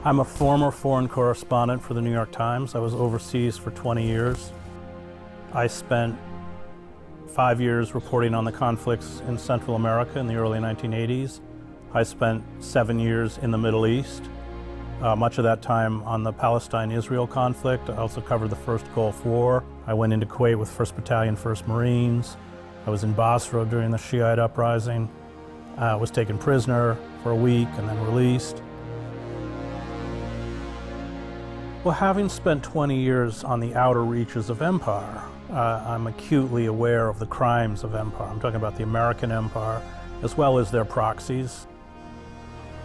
I'm a former foreign correspondent for the New York Times. I was overseas for 20 years. I spent 5 years reporting on the conflicts in Central America in the early 1980s. I spent 7 years in the Middle East, much of that time on the Palestine-Israel conflict. I also covered the first Gulf War. I went into Kuwait with 1st Battalion, 1st Marines. I was in Basra during the Shiite uprising. I was taken prisoner for a week and then released. Well, having spent 20 years on the outer reaches of empire, I'm acutely aware of the crimes of empire. I'm talking about the American empire, as well as their proxies.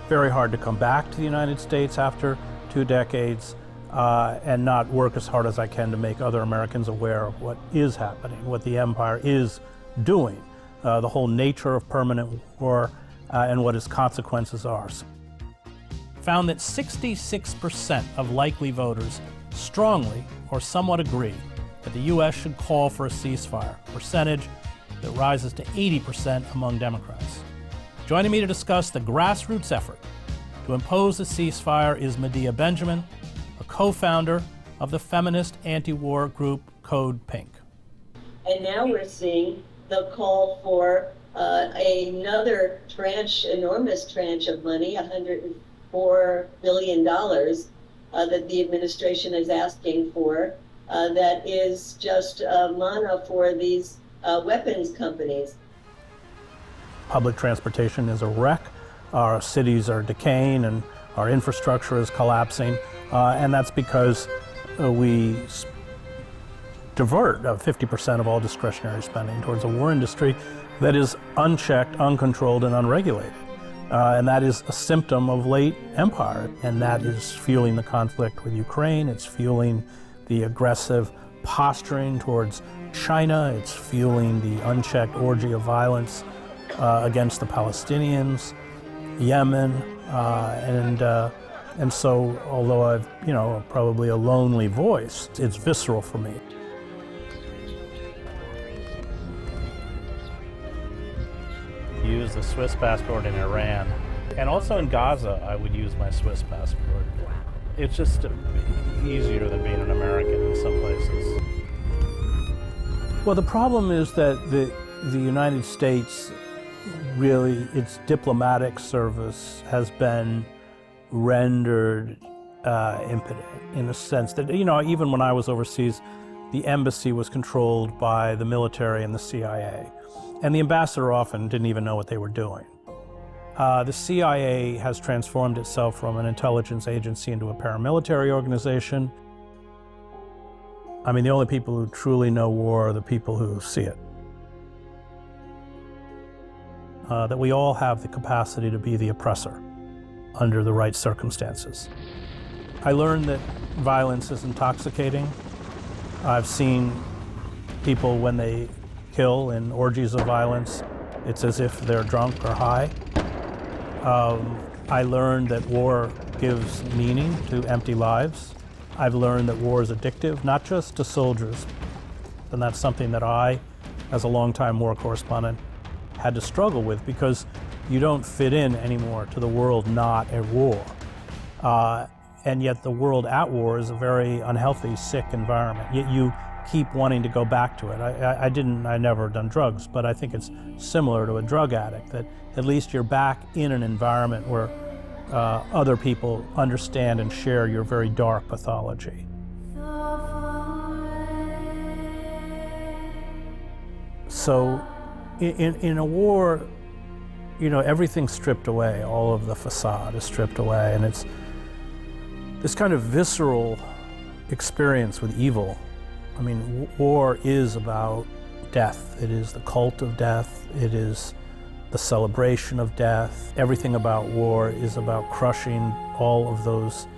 Very hard to come back to the United States after 2 decades and not work as hard as I can to make other Americans aware of what is happening, what the empire is doing, the whole nature of permanent war and what its consequences are. Found that 66% of likely voters strongly or somewhat agree that the U.S. should call for a ceasefire, a percentage that rises to 80% among Democrats. Joining me to discuss the grassroots effort to impose a ceasefire is Medea Benjamin, a co-founder of the feminist anti-war group Code Pink. And now we're seeing the call for another tranche, enormous tranche of money, $104 billion that the administration is asking for, that is just mana for these weapons companies. Public transportation is a wreck. Our cities are decaying and our infrastructure is collapsing. And that's because we divert 50% of all discretionary spending towards a war industry that is unchecked, uncontrolled, and unregulated. And that is a symptom of late empire. And that is fueling the conflict with Ukraine. It's fueling the aggressive posturing towards China. It's fueling the unchecked orgy of violence against the Palestinians, Yemen, and so although I've, probably a lonely voice, it's visceral for me. Use the Swiss passport in Iran, and also in Gaza I would use my Swiss passport. It's just easier than being an American in some places. Well, the problem is that the United States, really, its diplomatic service has been rendered impotent in the sense that, even when I was overseas, the embassy was controlled by the military and the CIA. And the ambassador often didn't even know what they were doing. The CIA has transformed itself from an intelligence agency into a paramilitary organization. I mean, the only people who truly know war are the people who see it. That we all have the capacity to be the oppressor under the right circumstances. I learned that violence is intoxicating. I've seen people, when they kill in orgies of violence, it's as if they're drunk or high. I learned that war gives meaning to empty lives. I've learned that war is addictive, not just to soldiers, and that's something that I, as a longtime war correspondent, had to struggle with, because you don't fit in anymore to the world not at war. And yet the world at war is a very unhealthy, sick environment. Yet you keep wanting to go back to it. I never done drugs, but I think it's similar to a drug addict, that at least you're back in an environment where other people understand and share your very dark pathology. So in a war, everything's stripped away. All of the facade is stripped away, and it's this kind of visceral experience with evil. I mean, war is about death. It is the cult of death. It is the celebration of death. Everything about war is about crushing all of those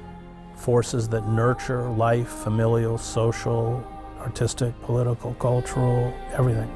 forces that nurture life, familial, social, artistic, political, cultural, everything.